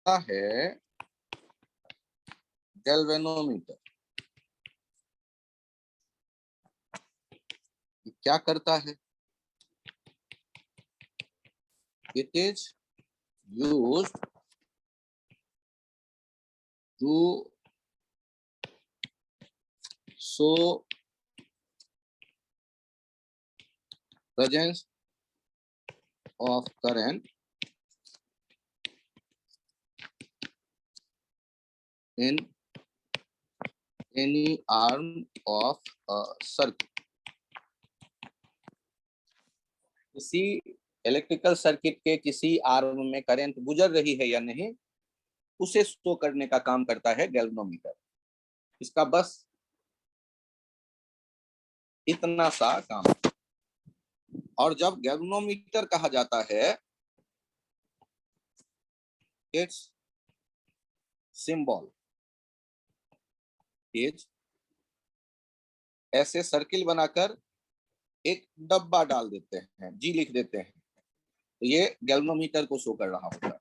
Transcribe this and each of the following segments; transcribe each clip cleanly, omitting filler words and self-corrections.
है गैल्वेनोमीटर। क्या करता है? It is used to show presence of current in any arm of a circuit। किसी इलेक्ट्रिकल सर्किट के किसी आर्म में करंट गुजर रही है या नहीं, उसे शो करने का काम करता है गैल्वेनोमीटर। इसका बस इतना सा काम। और जब गैल्वेनोमीटर कहा जाता है, इट्स सिंबल इज, ऐसे सर्किल बनाकर एक डब्बा डाल देते हैं, जी लिख देते हैं, तो ये गैल्वेनोमीटर को शो कर रहा होता है।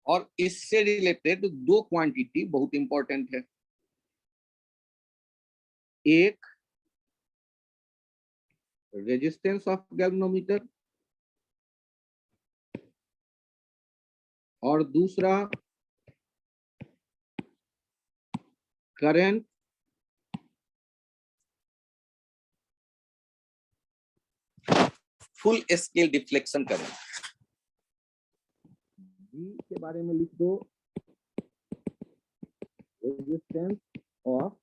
और इससे रिलेटेड दो क्वांटिटी बहुत इंपॉर्टेंट है। एक रेजिस्टेंस ऑफ गैल्वेनोमीटर और दूसरा current full scale deflection current. G के बारे में लिख दो, resistance of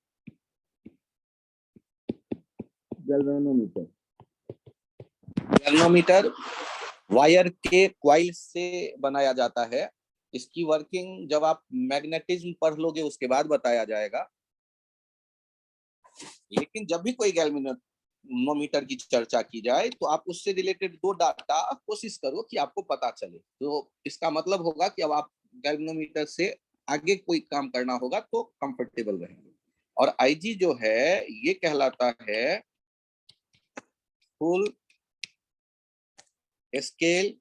galvanometer. Galvanometer wire के क्वाइल से बनाया जाता है। इसकी वर्किंग जब आप मैग्नेटिज्म पढ़ लोगे उसके बाद बताया जाएगा। लेकिन जब भी कोई गैल्वेनोमीटर की चर्चा की जाए तो आप उससे रिलेटेड दो डाटा कोशिश करो कि आपको पता चले। तो इसका मतलब होगा कि अब आप गैल्वेनोमीटर से आगे कोई काम करना होगा तो कंफर्टेबल रहेंगे। और आईजी जो है ये कहलाता है फुल स्केल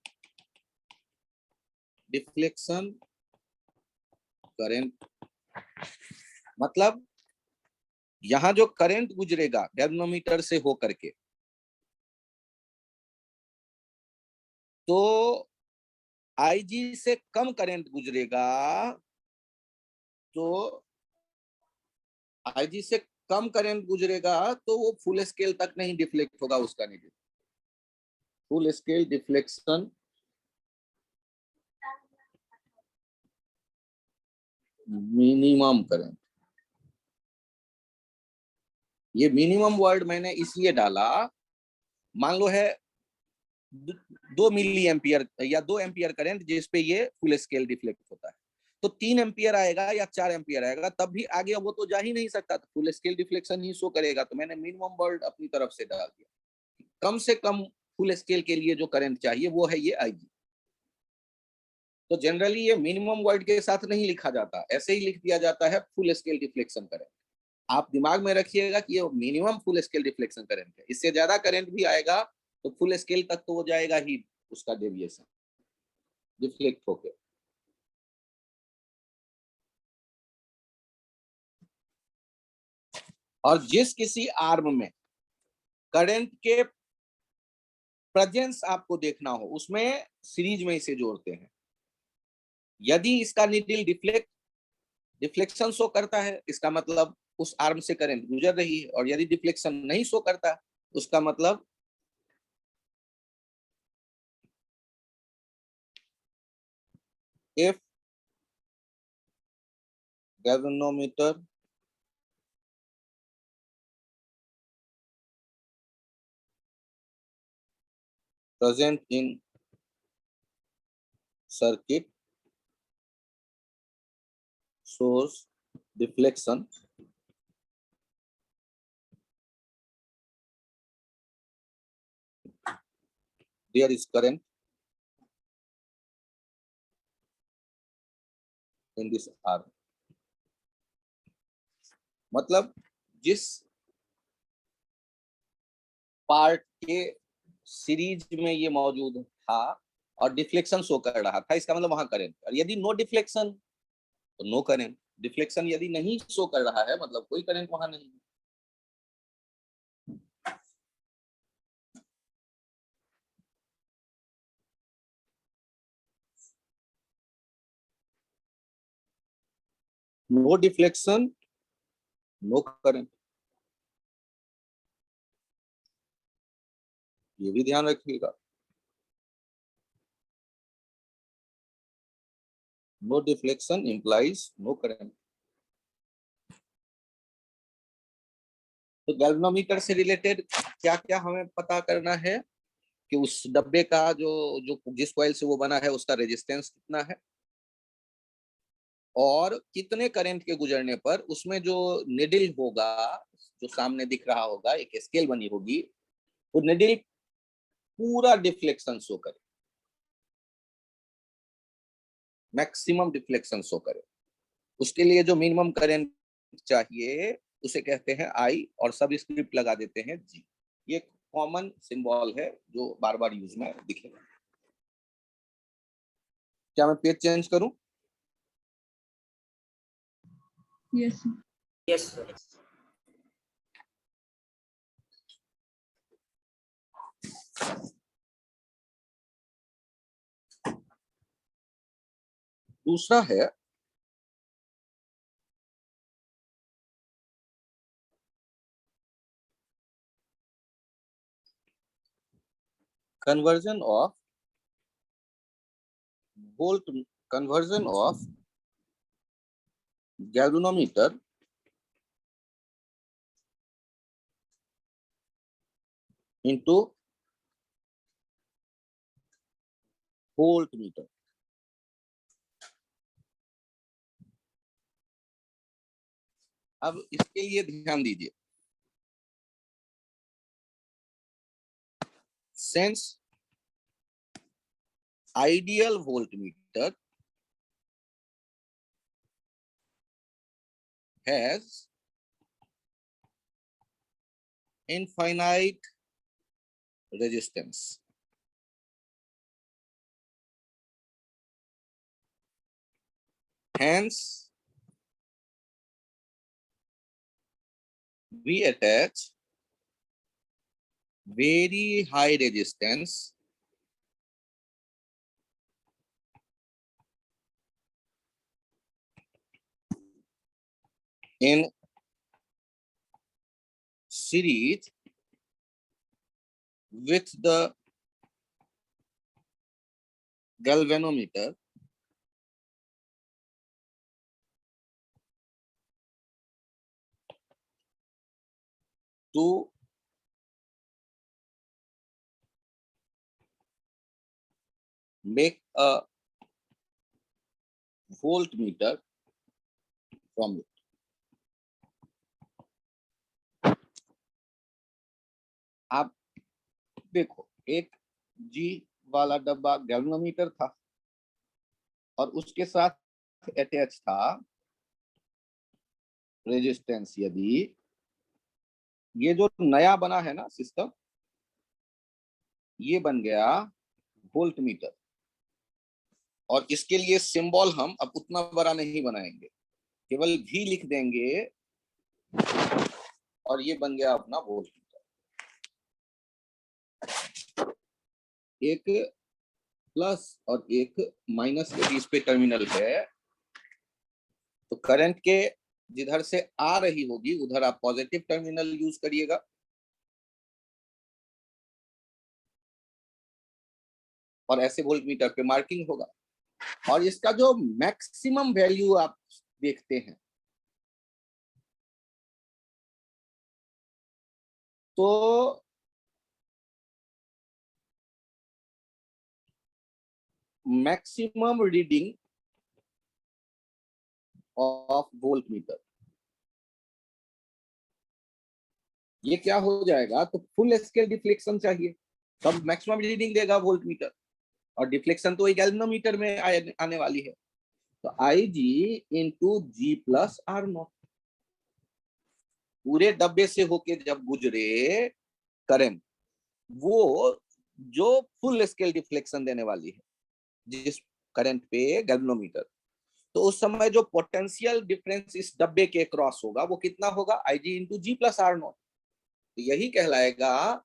डिफ्लेक्शन करंट। मतलब यहां जो करंट गुजरेगा गैल्वेनोमीटर से होकर के, तो आईजी से कम करंट गुजरेगा, तो आईजी से कम करंट गुजरेगा तो वो फुल स्केल तक नहीं डिफ्लेक्ट होगा उसका negative. Full scale deflection minimum current. ये मिनिमम वर्ड मैंने इसलिए डाला, मान लो है 2 मिली एम्पियर या 2 एम्पियर करंट जिसपे ये फुल स्केल डिफ्लेक्ट होता है, तो 3 एम्पियर आएगा या 4 एम्पियर आएगा तब भी आगे वो तो जा ही नहीं सकता, तो फुल स्केल डिफ्लेक्शन ही शो करेगा। तो मैंने मिनिमम वर्ड अपनी तरफ से डाल दिया। कम से कम फुल स्केल के लिए जो करंट चाहिए वो है ये आईजी। तो जनरली ये मिनिमम वर्ड के साथ नहीं लिखा जाता, ऐसे ही लिख दिया जाता है फुल स्केल डिफ्लेक्शन करंट। आप दिमाग में रखिएगा कि ये minimum full scale deflection current है। इससे ज्यादा करंट भी आएगा तो फुल स्केल तक तो वो जाएगा ही, उसका डेविएशन डिफ्लेक्ट होके। और जिस किसी आर्म में करंट के प्रेजेंस आपको देखना हो उसमें सीरीज में इसे जोड़ते हैं। यदि इसका नीडल डिफ्लेक्शन शो करता है, इसका मतलब उस आर्म से करंट गुजर रही है। और यदि डिफ्लेक्शन नहीं शो करता उसका मतलब if galvanometer present in circuit shows deflection, there is current in this arm। मतलब जिस पार्ट के सीरीज में ये मौजूद था और डिफ्लेक्शन शो कर रहा था, इसका मतलब वहां करंट। और यदि नो डिफ्लेक्शन तो नो करंट। डिफ्लेक्शन यदि नहीं शो कर रहा है मतलब कोई करंट वहां नहीं। नो डिफ्लेक्शन नो करंट, ये भी ध्यान रखिएगा। No deflection implies no current. तो गैल्वेनोमीटर से रिलेटेड क्या क्या हमें पता करना है कि उस डब्बे का जो जो जिस कॉइल से वो बना है उसका रेजिस्टेंस कितना है, और कितने करंट के गुजरने पर उसमें जो निडिल होगा, जो सामने दिख रहा होगा, एक स्केल बनी होगी, वो निडिल पूरा डिफ्लेक्शन शो करे, मैक्सिमम डिफ्लेक्शन शो करे। उसके लिए जो मिनिमम करंट चाहिए उसे कहते हैं आई, और सब स्क्रिप्ट लगा देते हैं जी। ये कॉमन सिंबल है जो बार बार यूज में दिखेगा। क्या मैं पेज चेंज करूं? Yes yes sir. दूसरा है conversion of volt, conversion of galvanometer into voltmeter। अब इसके लिए ध्यान दीजिए, since ideal voltmeter has infinite resistance, hence we attach very high resistance in series with the galvanometer to make a voltmeter from it। आप देखो, एक जी वाला डब्बा गैल्वेनोमीटर था और उसके साथ अटैच था रेजिस्टेंस। यदि ये जो नया बना है ना सिस्टम, ये बन गया वोल्टमीटर, और इसके लिए सिंबल हम अब उतना बड़ा नहीं बनाएंगे, केवल भी लिख देंगे और ये बन गया अपना वोल्टमीटर। एक प्लस और एक माइनस के बीच पे टर्मिनल है, तो करंट के जिधर से आ रही होगी उधर आप पॉजिटिव टर्मिनल यूज करिएगा, और ऐसे वोल्टमीटर पे मार्किंग होगा। और इसका जो मैक्सिमम वैल्यू आप देखते हैं, तो मैक्सिमम रीडिंग ऑफ वोल्टमीटर, ये क्या हो जाएगा, तो फुल स्केल डिफ्लेक्शन चाहिए तब मैक्सिमम रीडिंग देगा वोल्टमीटर, और डिफ्लेक्शन तो गैल्वेनोमीटर में आने वाली है। तो I G into G plus R not, पूरे डब्बे से होके जब गुजरे करंट, वो जो फुल स्केल डिफ्लेक्शन देने वाली है जिस करंट पे गैल्वेनोमीटर, तो उस समय जो पोटेंशियल डिफरेंस इस डब्बे के क्रॉस होगा वो कितना होगा, IG into G plus R naught. तो यही कहलाएगा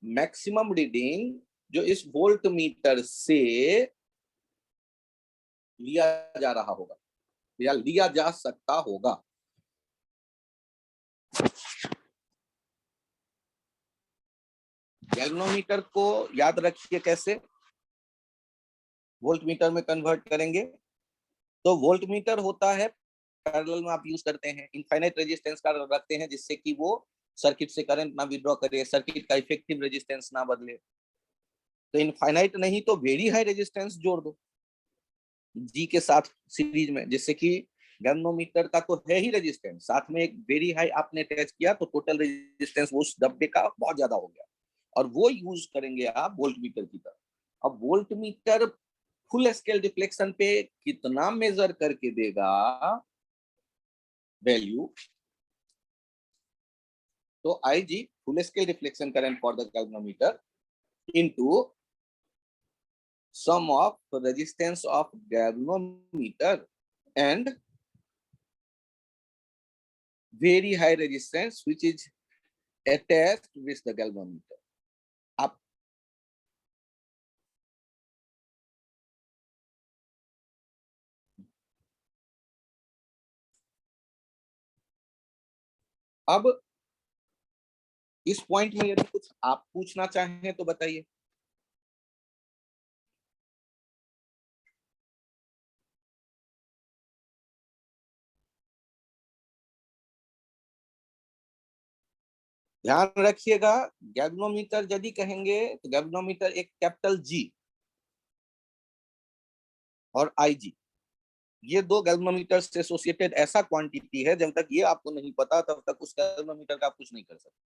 मैक्सिमम रीडिंग जो इस वोल्ट मीटर से लिया जा रहा होगा या लिया जा सकता होगा। गैल्वेनोमीटर को याद रखिए कैसे वोल्ट मीटर में कन्वर्ट करेंगे। तो वोल्ट मीटर होता है, पैरेलल में आप यूज करते हैं, इनफाइनाइट रेजिस्टेंस का रखते हैं जिससे कि वो सर्किट से करंट ना विड्रॉ करे, सर्किट का इफेक्टिव रेजिस्टेंस ना बदले। तो इनफाइनाइट नहीं तो वेरी हाई रेजिस्टेंस जोड़ दो जी के साथ सीरीज में, जिससे कि गैल्वेनोमीटर का तो है ही रेजिस्टेंस, साथ में एक वेरी हाई आपने अटैच किया तो टोटल रेजिस्टेंस उस डब्बे का बहुत ज्यादा हो गया, और वो यूज करेंगे आप वोल्ट मीटर की तरह। अब volt meter full scale deflection पे कितना मेजर करके देगा वैल्यू, तो IG full scale deflection current for the galvanometer into sum of resistance of galvanometer and very high resistance which is attached with the galvanometer. आप अब इस point में यदि कुछ आप पूछना चाहें तो बताइए। ध्यान रखिएगा, गैल्वेनोमीटर यदि कहेंगे तो गैल्वेनोमीटर एक कैपिटल G और IG, ये दो गैल्वेनोमीटर से एसोसिएटेड ऐसा क्वांटिटी है, जब तक ये आपको नहीं पता तब तक उस गैल्वेनोमीटर का आप कुछ नहीं कर सकते,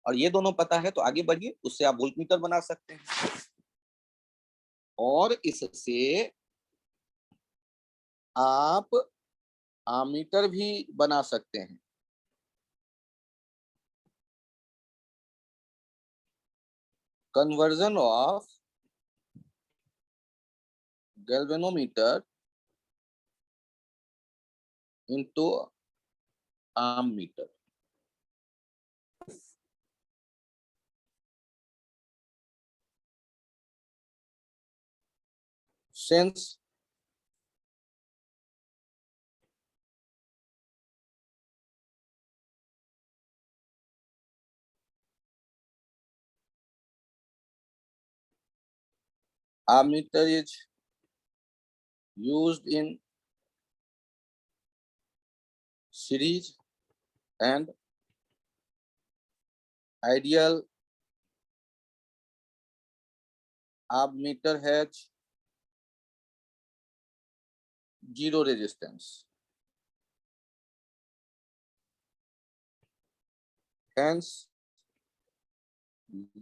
और ये दोनों पता है तो आगे बढ़िए, उससे आप वोल्टमीटर बना सकते हैं और इससे आप आमीटर भी बना सकते हैं। Conversion of galvanometer into ammeter. since ammeter is used in series and ideal ammeter has zero resistance, hence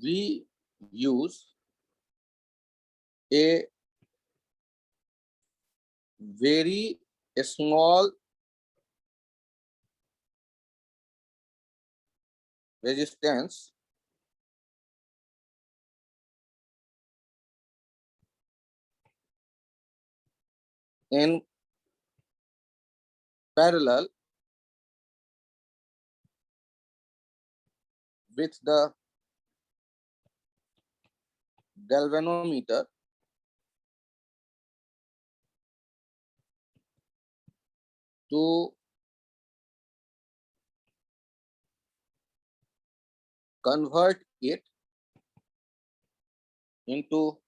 we use a very small resistance in parallel with the galvanometer to convert it into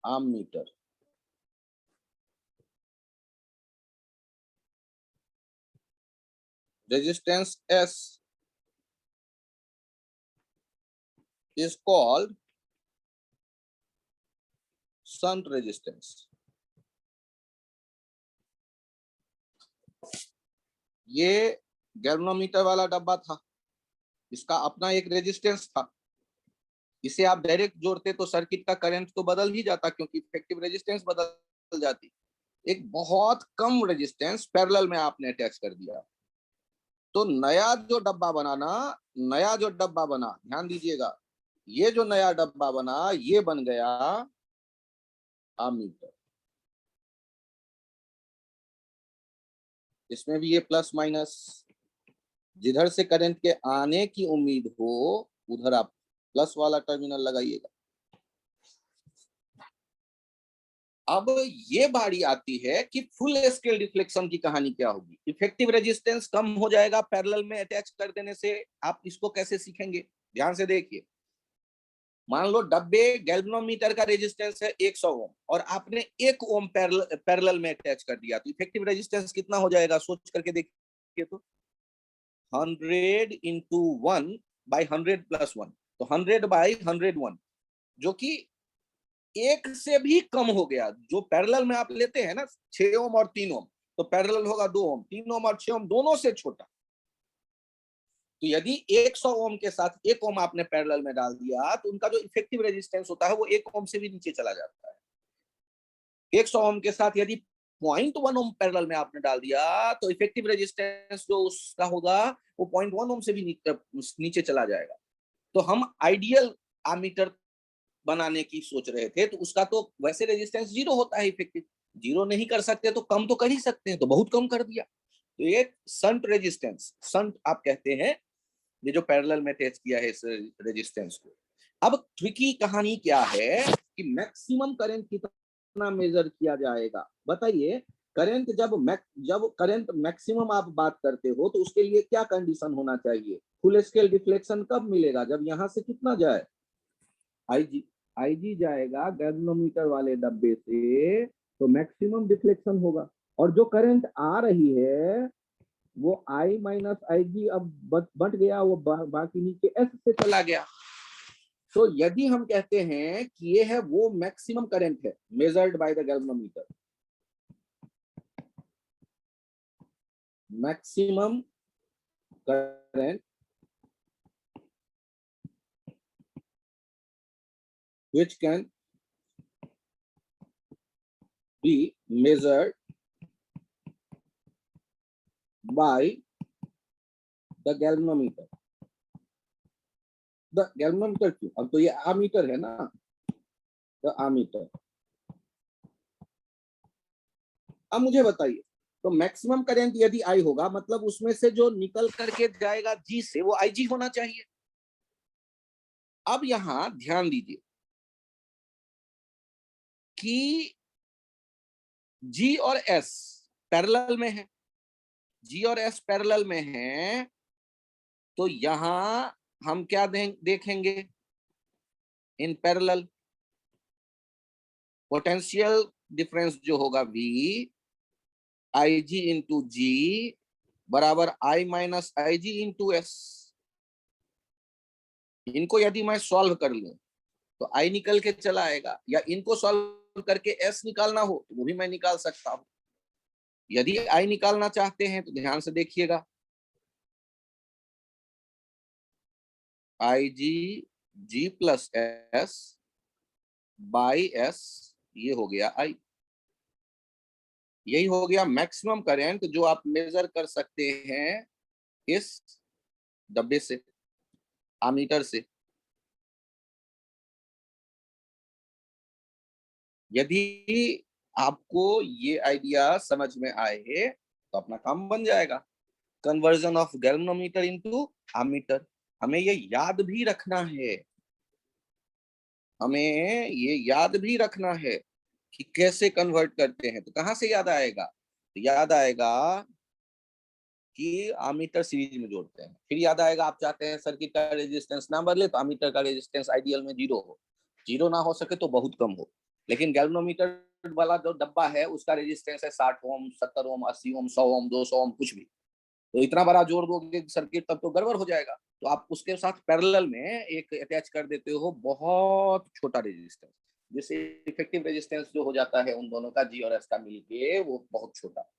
ammeter. Resistance S is called shunt resistance. ये galvanometer वाला डब्बा था, इसका अपना एक resistance था, इसे आप डायरेक्ट जोड़ते तो सर्किट का करंट तो बदल ही जाता क्योंकि इफेक्टिव रेजिस्टेंस बदल जाती। एक बहुत कम रेजिस्टेंस पैरेलल में आपने अटैच कर दिया, तो नया जो डब्बा बना, ध्यान दीजिएगा, ये जो नया डब्बा बना ये बन गया अमीटर। इसमें भी ये प्लस माइनस, जिधर से करंट के आने की उम्मीद हो उधर आप प्लस वाला टर्मिनल लगाइएगा। अब ये बारी आती है कि फुल स्केल डिफ्लेक्शन की कहानी क्या होगी। इफेक्टिव रेजिस्टेंस कम हो जाएगा पैरेलल में अटैच कर देने से। आप इसको कैसे सीखेंगे, ध्यान से देखिए। मान लो डब्बे गैल्वेनोमीटर का रेजिस्टेंस है 100 ओम और आपने 1 ओम पैरेलल में अटैच कर दिया, तो इफेक्टिव रेजिस्टेंस कितना हो जाएगा, सोच करके देखिए तो 100 इंटू 1 बाई 100 प्लस 1, तो 100 बाई 101, जो कि 1 से भी कम हो गया। जो पैरेलल में आप लेते हैं ना 6 ओम और 3 ओम, तो पैरेलल होगा 2 ओम, 3 ओम और 6 ओम दोनों से छोटा। तो यदि 100 ओम के साथ 1 ओम आपने पैरेलल में डाल दिया तो उनका जो इफेक्टिव रेजिस्टेंस होता है वो 1 ओम से भी नीचे चला जाता है। 100 ओम के साथ यदि 0.1 ओम पैरेलल में आपने डाल दिया तो इफेक्टिव रेजिस्टेंस जो उसका होगा वो 0.1 ओम से भी नीचे चला जाएगा। तो हम आइडियल एमीटर बनाने की सोच रहे थे, तो उसका तो वैसे रेजिस्टेंस 0 होता है, इफेक्टिव 0 नहीं कर सकते तो कम तो कर ही सकते हैं, तो बहुत कम कर दिया। तो ये संट रेजिस्टेंस, संट आप कहते हैं ये जो पैरेलल में अटैच किया है इस रेजिस्टेंस को। अब ट्रिकी कहानी क्या है कि मैक्सिमम करंट कितना मेजर किया जाएगा, बताइए। करंट जब करंट मैक्सिमम आप बात करते हो तो उसके लिए क्या कंडीशन होना चाहिए, फुल स्केल डिफ्लेक्शन कब मिलेगा, जब यहां से कितना जाए, आईजी, आईजी जाएगा गैल्वेनोमीटर वाले डब्बे से तो मैक्सिमम डिफ्लेक्शन होगा। और जो करंट आ रही है वो आई माइनस आई जी अब बट गया, वो बाकी नीचे एस से चला गया। तो यदि हम कहते हैं कि ये है वो मैक्सिमम करंट है measured by the galvanometer, maximum current which can be measured by the galvanometer। The galvanometer क्यों, अब तो ये आमीटर है ना, द आमीटर। अब मुझे बताइए, तो मैक्सिमम करंट यदि आई होगा मतलब उसमें से जो निकल करके जाएगा जी से वो आई जी होना चाहिए। अब यहां ध्यान दीजिए कि जी और एस पैरेलल में है, जी और एस पैरेलल में है, तो यहां हम क्या देखेंगे, इन पैरेलल पोटेंशियल डिफरेंस जो होगा V आई जी इंटू जी बराबर आई minus I G into S. इनको यदि मैं सॉल्व कर लूं तो आई निकल के चला आएगा, या इनको सॉल्व करके एस निकालना हो तो वो भी मैं निकाल सकता हूं। यदि आई निकालना चाहते हैं तो ध्यान से देखिएगा, आई जी जी प्लस एस बाई एस, ये हो गया आई। यही हो गया मैक्सिमम करंट जो आप मेजर कर सकते हैं इस डब्बे से, आमीटर से। यदि आपको ये आइडिया समझ में आए तो अपना काम बन जाएगा, conversion of galvanometer into ammeter. हमें ये याद भी रखना है, हमें ये याद भी रखना है कि कैसे कन्वर्ट करते हैं। तो कहां से याद आएगा, तो याद आएगा कि आमीटर सीरीज में जोड़ते हैं। फिर याद आएगा आप चाहते हैं सर्किट का रेजिस्टेंस ना बदले तो आमीटर का रेजिस्टेंस आइडियल में 0 हो, 0 ना हो सके तो बहुत कम हो। लेकिन गैल्वेनोमीटर वाला जो डब्बा है उसका रेजिस्टेंस है 60 ओम, 70 ओम, 80 ओम, 100 ओम, 200 ओम, कुछ भी। तो इतना बड़ा जोड़ दोगे सर्किट तब तो गड़बड़ हो जाएगा। तो आप उसके साथ पैरेलल में एक अटैच कर देते हो बहुत छोटा रेजिस्टेंस, जिससे इफेक्टिव रेजिस्टेंस जो हो जाता है उन दोनों का जी और एस का मिलके वो बहुत छोटा,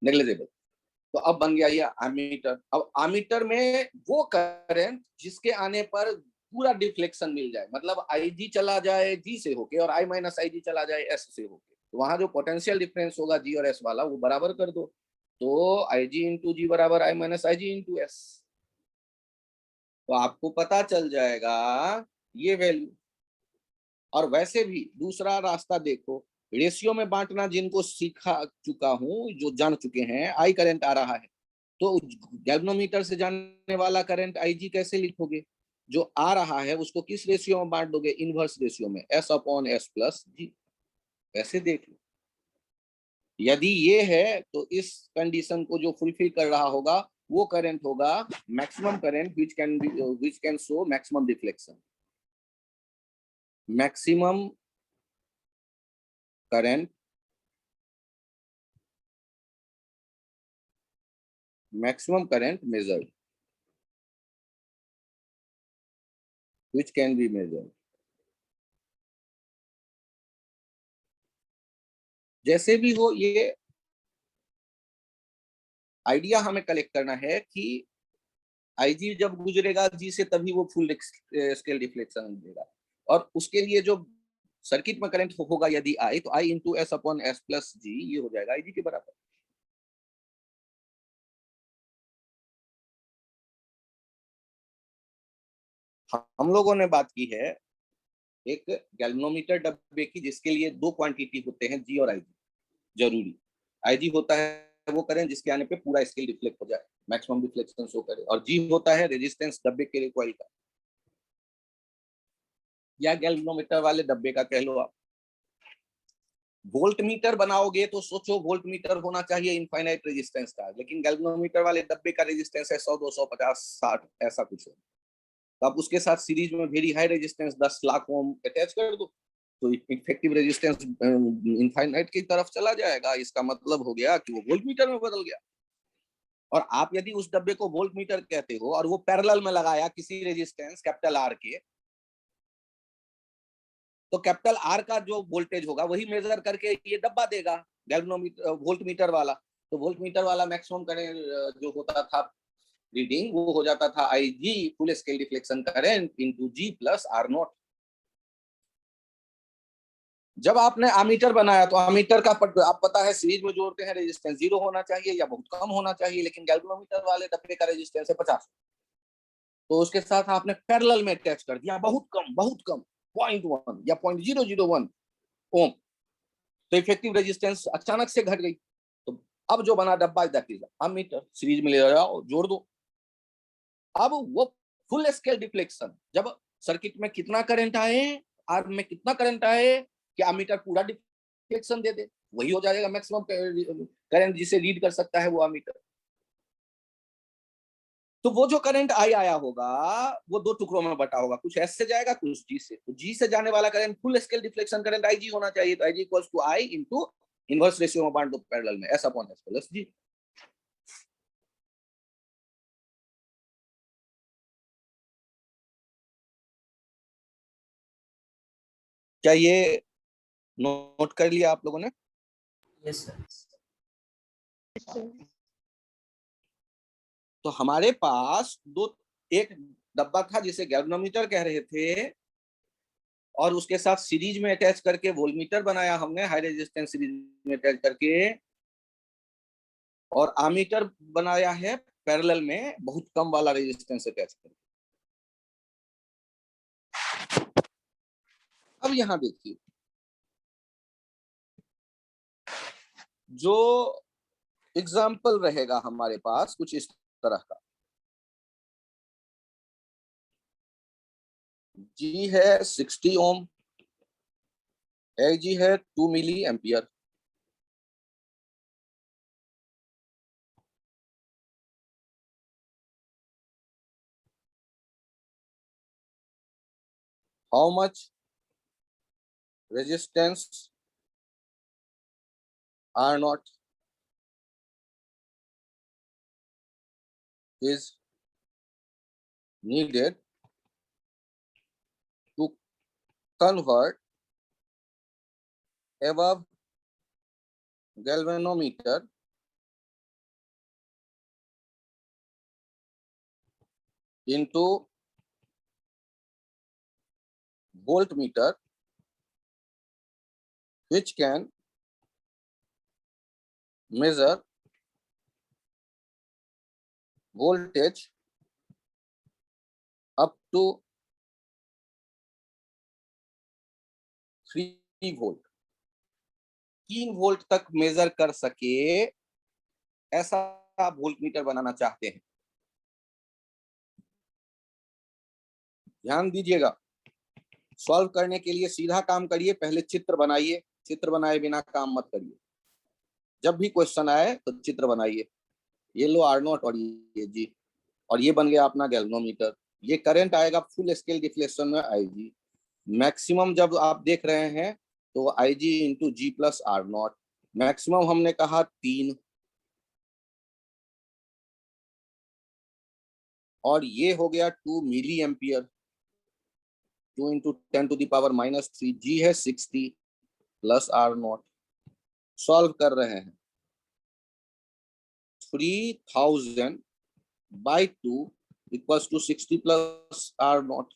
नेग्लिजिबल। तो अब बन गया ये आमीटर। अब आमीटर में वो करंट जिसके आने पर पूरा डिफ्लेक्शन मिल जाए, मतलब आई जी चला जाए जी से होके और आई माइनस आई जी चला जाए एस से होके, तो वहां जो पोटेंशियल डिफरेंस होगा जी और एस वाला वो बराबर कर दो, तो आई जी इंटू जी बराबर आई minus I G into S. तो आपको पता चल जाएगा ये वैल्यू। और वैसे भी दूसरा रास्ता देखो, रेशियो में बांटना जिनको सीखा चुका हूं, जो जान चुके हैं, आई करंट आ रहा है तो गैल्वेनोमीटर से जाने वाला करंट आईजी कैसे लिखोगे? जो आ रहा है उसको किस रेशियो में बांट दोगे? इनवर्स रेशियो में, एस अपॉन एस प्लस जी। वैसे देख लो, यदि ये है तो इस कंडीशन को जो फुलफिल कर रहा होगा वो करंट होगा maximum current which can show maximum deflection. Maximum current, maximum current measured which can be measured। जैसे भी हो, ये आइडिया हमें कलेक्ट करना है कि आईजी जब गुजरेगा जी से तभी वो फुल स्केल डिफ्लेक्शन देगा। और उसके लिए जो सर्किट में करंट होगा यदि आई, तो I into S upon S plus G, ये हो जाएगा आईजी के बराबर। हम लोगों ने बात की है एक गैल्वेनोमीटर डब्बे की, जिसके लिए दो क्वांटिटी होते हैं, जी और आईजी जरूरी। आईजी होता है वो करें जिसके आने पे पूरा स्केल डिफ्लेक्ट हो जाए, मैक्सिमम डिफ्लेक्शन शो करे, और जी होता है रेजिस्टेंस डब्बे के रिकॉइल का, या गैल्वेनोमीटर वाले डब्बे का कह लो आप। वोल्ट मीटर बनाओगे तो सोचो वोल्ट मीटर होना चाहिए इनफाइनाइट रेजिस्टेंस का, लेकिन गैल्वेनोमीटर वाले डब्बे का रेजिस्टेंस है 100, 200, 50, 60, ऐसा कुछ है। तो आप उसके साथ सीरीज में वेरी हाई रेजिस्टेंस 10 लाख ओम अटैच कर दो, तो इफेक्टिव रेजिस्टेंस इनफाइनाइट की तरफ चला जाएगा। इसका मतलब हो गया कि वो वोल्ट मीटर में बदल गया। और आप यदि उस डब्बे को वोल्ट मीटर कहते हो और वो पैरेलल में लगाया किसी रेजिस्टेंस कैपिटल आर के, तो कैपिटल आर का जो वोल्टेज होगा वही मेजर करके ये डब्बा देगा, गैल्वेनोमीटर वोल्ट मीटर वाला। तो वोल्ट मीटर वाला मैक्सिमम करंट जो होता था रीडिंग, वो हो जाता था I G full scale deflection current into G plus R not. जब आपने आमीटर बनाया तो आमीटर का आप पता है सीरीज में जोड़ते हैं, रेजिस्टेंस 0 होना चाहिए या बहुत कम होना चाहिए, लेकिन गैल्वेनोमीटर वाले डब्बे का रेजिस्टेंस है 50, तो उसके साथ आपने पैरेलल में अटैच कर दिया बहुत कम 0.1 या 0.001 ओम, तो इफेक्टिव रेजिस्टेंस अचानक से घट गई। तो अब जो बना डब्बा दैट इज अमीटर, सीरीज में ले जाओ जोड़ दो। अब वो फुल स्केल डिफ्लेक्शन, जब सर्किट में कितना करंट आए, आर में कितना करंट आए कि अमीटर पूरा डिफ्लेक्शन दे दे, वही हो जाएगा मैक्सिमम करंट जिसे रीड कर सकता है वो अमीटर। तो वो जो करंट आई आया होगा वो दो टुकड़ों में बटा होगा, कुछ एस से जाएगा कुछ जी से। तो जी से जाने वाला current full scale deflection current I G होना चाहिए, तो I G equals to I into inverse ratio में बांट दो पैरेलल में, S upon S plus G. क्या ये नोट कर लिया आप लोगों ने? Yes sir. तो हमारे पास दो, एक डब्बा था जिसे गैल्वेनोमीटर कह रहे थे, और उसके साथ सीरीज में अटैच करके वोल्टमीटर बनाया हमने हाई रेजिस्टेंस सीरीज में अटैच करके, और आमीटर बनाया है पैरेलल में बहुत कम वाला रेजिस्टेंस अटैच करके। अब यहां देखिए, जो एग्जाम्पल रहेगा हमारे पास कुछ इस तरह का, जी है 60 ओम, ए जी है 2 milliampere, how much resistance R naught is needed to convert above galvanometer into voltmeter, which can measure voltage up to 3 volt, 3 volt तक मेजर कर सके ऐसा आप वोल्ट मीटर बनाना चाहते हैं। ध्यान दीजिएगा, सॉल्व करने के लिए सीधा काम करिए, पहले चित्र बनाइए, चित्र बनाए बिना काम मत करिए। जब भी क्वेश्चन आए तो चित्र बनाइए। ये लो आर नॉट और ये जी, और ये बन गया अपना गैल्वेनोमीटर। ये करंट आएगा फुल स्केल डिफ्लेक्शन में आई जी। मैक्सिमम जब आप देख रहे हैं तो I G into G plus R not. Maximum हमने कहा 3, और ये हो गया 2 मिली एम्पियर। 2 इंटू 10⁻⁻³ जी है 60 प्लस आर नॉट। सॉल्व कर रहे हैं, 3000/2 equals to 60 plus R naught.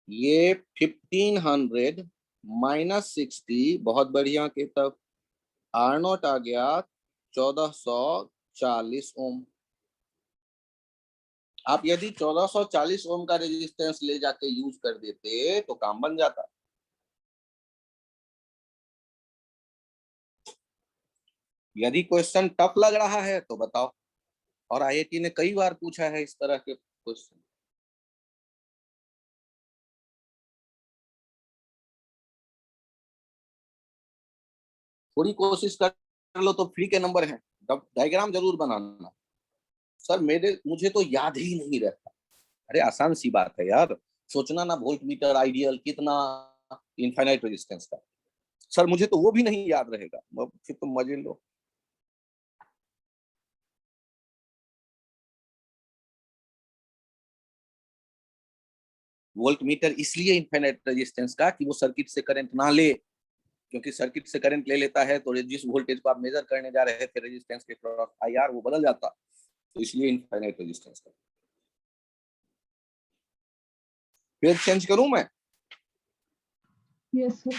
ये 1500 माइनस 60, बहुत बढ़िया के तब आर नॉट आ गया 1440 ओम। आप यदि 1440 ओम का रेजिस्टेंस ले जाके यूज कर देते तो काम बन जाता। यदि क्वेश्चन टफ लग रहा है तो बताओ, और आईआईटी ने कई बार पूछा है इस तरह के क्वेश्चन। थोड़ी कोशिश कर लो तो फ्री के नंबर हैं। डायग्राम जरूर बनाना। सर मुझे तो याद ही नहीं रहता। अरे आसान सी बात है यार, सोचना ना, वोल्ट मीटर आइडियल कितना, इनफाइनाइट रेजिस्टेंस का। सर मुझे तो वो भी नहीं याद रहेगा, फिर तुम मजे लो। वोल्ट मीटर इसलिए इनफाइनाइट रेजिस्टेंस का कि वो सर्किट से करंट ना ले, क्योंकि सर्किट से करंट ले लेता है तो जिस वोल्टेज को आप मेजर करने जा रहे थे रेजिस्टेंस के क्रॉस आईआर वो बदल जाता, तो इसलिए इनफाइनाइट रेजिस्टेंस का। फिर चेंज करूं मैं? Yes, sir.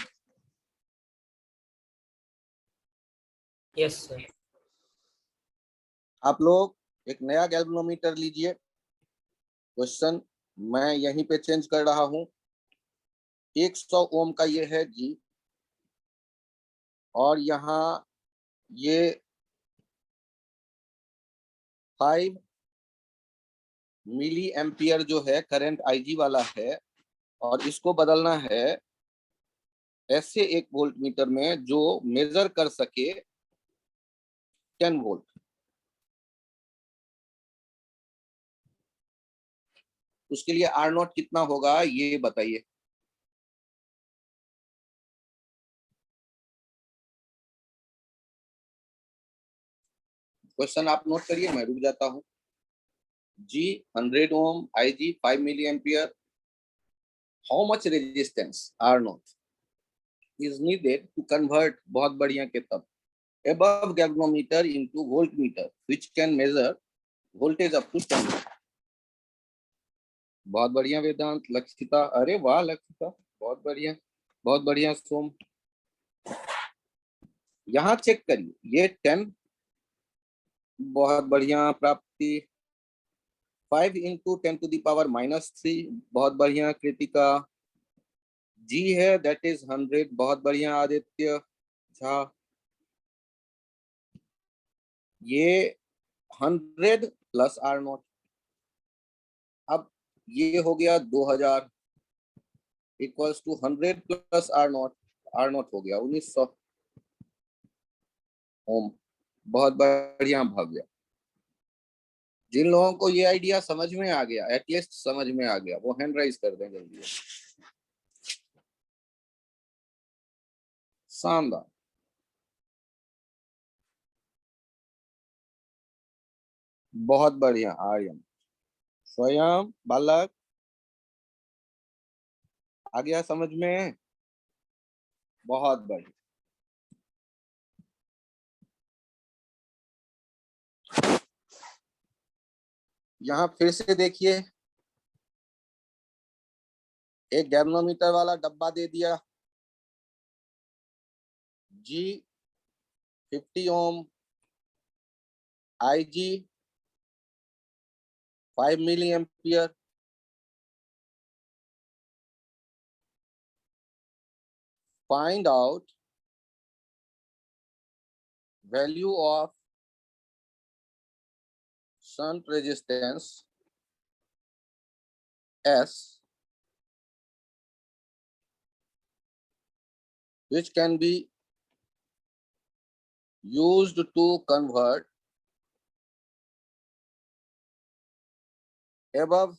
Yes sir. आप लोग एक नया गैल्वेनोमीटर लीजिए। क्वेश्चन मैं यहीं पे चेंज कर रहा हूं। 100 ओम का ये है जी, और यहाँ ये 5 मिली एम्पियर जो है करंट आईजी वाला है, और इसको बदलना है ऐसे एक वोल्ट मीटर में जो मेजर कर सके 10 वोल्ट। उसके लिए आर नॉट कितना होगा ये बताइए। क्वेश्चन आप नोट करिए, मैं रुक जाता हूँ। G 100 ohm, I G 5 milliampere. How much resistance R naught is needed to convert, बहुत बढ़िया के तब, above galvanometer into voltmeter which can measure voltage up to 10 volt। बहुत बढ़िया वेदांत, लक्षिता, अरे वाह लक्षिता, बहुत बढ़िया, बहुत बढ़िया सोम। यहाँ चेक करिए, ये 10, बहुत बढ़िया प्राप्ति। 5 इंटू 10⁻⁻³ बहुत बढ़िया कृतिका। जी है दैट इज 100, बहुत बढ़िया आदित्य झा। ये 100 प्लस आर नॉट, अब ये हो गया 2000 equals to 100 plus R naught. R naught हो गया 1900 ओम। बहुत बढ़िया भव्य। जिन लोगों को ये आइडिया समझ में आ गया, एटलीस्ट समझ में आ गया, वो हैंड राइज कर दें जल्दी। शानदार। बहुत बढ़िया आर्यन, स्वयं बालक, आ गया समझ में? बहुत बढ़िया। यहाँ फिर से देखिए, एक गैल्वेनोमीटर वाला डब्बा दे दिया G, 50 ohm, I G 5 milliampere, find out value of shunt resistance S, which can be used to convert above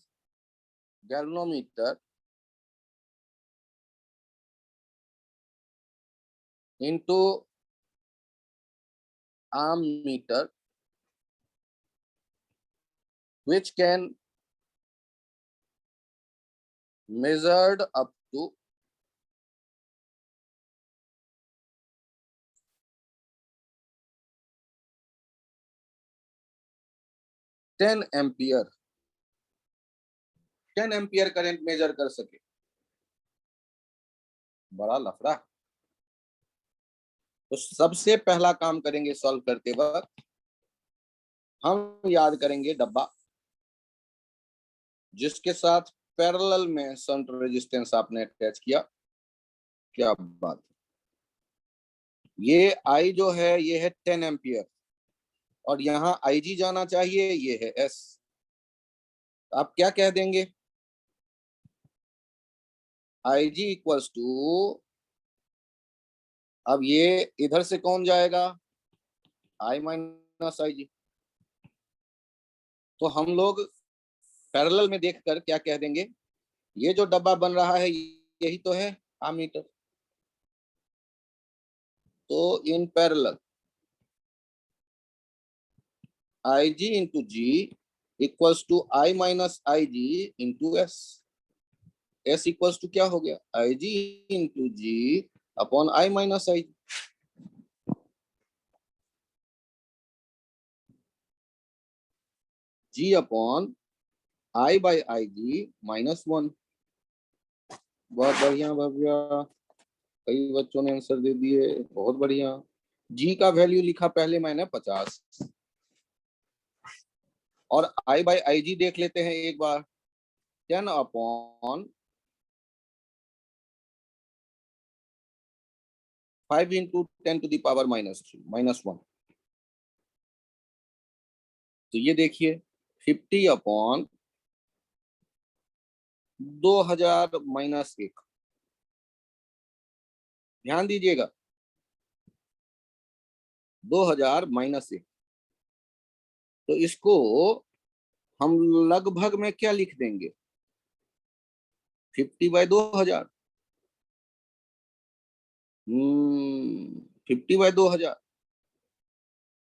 galvanometer into ammeter, which can measured up to 10 ampere 10 ampere current measure कर सके। बड़ा लफड़ा। तो सबसे पहला काम करेंगे solve करते वक्त, हम याद करेंगे डब्बा जिसके साथ पैरेलल में शंट रेजिस्टेंस आपने अटैच किया। क्या बात है। ये आई जो है ये है 10 एम्पियर और यहाँ आई जी जाना चाहिए, ये है एस। आप क्या कह देंगे, आई जी इक्वल्स टू, अब ये इधर से कौन जाएगा, आई माइनस आई जी। तो हम लोग पैरेलल में देखकर क्या कह देंगे, ये जो डब्बा बन रहा है यही तो है आमीटर। तो in parallel I G into G equals to I minus I G into S. S equals to क्या हो गया, I G into G upon I minus I. G upon I by I G -1। बहुत बढ़िया भव्या, कई बच्चों ने answer दे दिए, बहुत बढ़िया। जी का वैल्यू लिखा पहले मैंने 50 और आई बाई आई जी देख लेते हैं एक बार, 10 upon 5 into 10 to the power -1। तो ये देखिए 50 अपॉन 2000 -1। ध्यान दीजिएगा 2000 -1। तो इसको हम लगभग में क्या लिख देंगे, 50/2000। 50/2000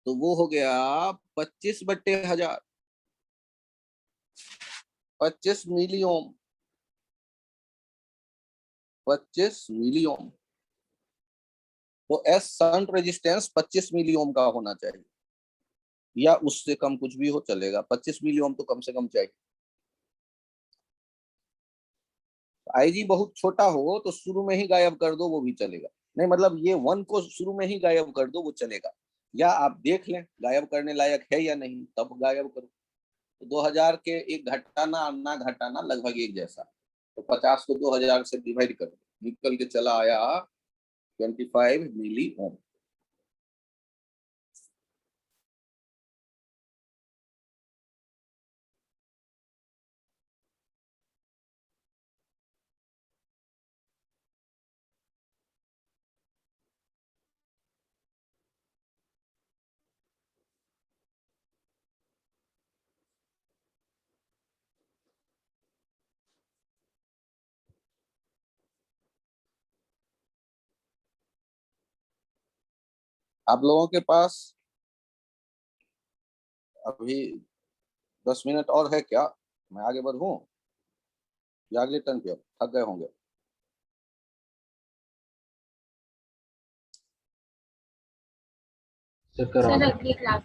तो वो हो गया 25/1000, 25 मिली ओम, 25 मिली ओम। तो एस शंट रेजिस्टेंस 25 मिली ओम का होना चाहिए, या उससे कम कुछ भी हो चलेगा, 25 मिली ओम तो कम से कम चाहिए। आईजी बहुत छोटा हो तो शुरू में ही गायब कर दो, वो भी चलेगा। नहीं मतलब ये 1 को शुरू में ही गायब कर दो, वो चलेगा। या आप देख लें गायब करने लायक है या नहीं, तब गायब करो। तो 2000 के एक घटाना ना घटाना लगभग एक जैसा। तो 50 को 2000 से डिवाइड कर दो, निकल के चला आया 25 मिली ओम। आप लोगों के पास अभी 10 मिनट और है क्या, मैं आगे बढ़ूं या अगले टर्न पे थक गए होंगे। सर अगली क्लास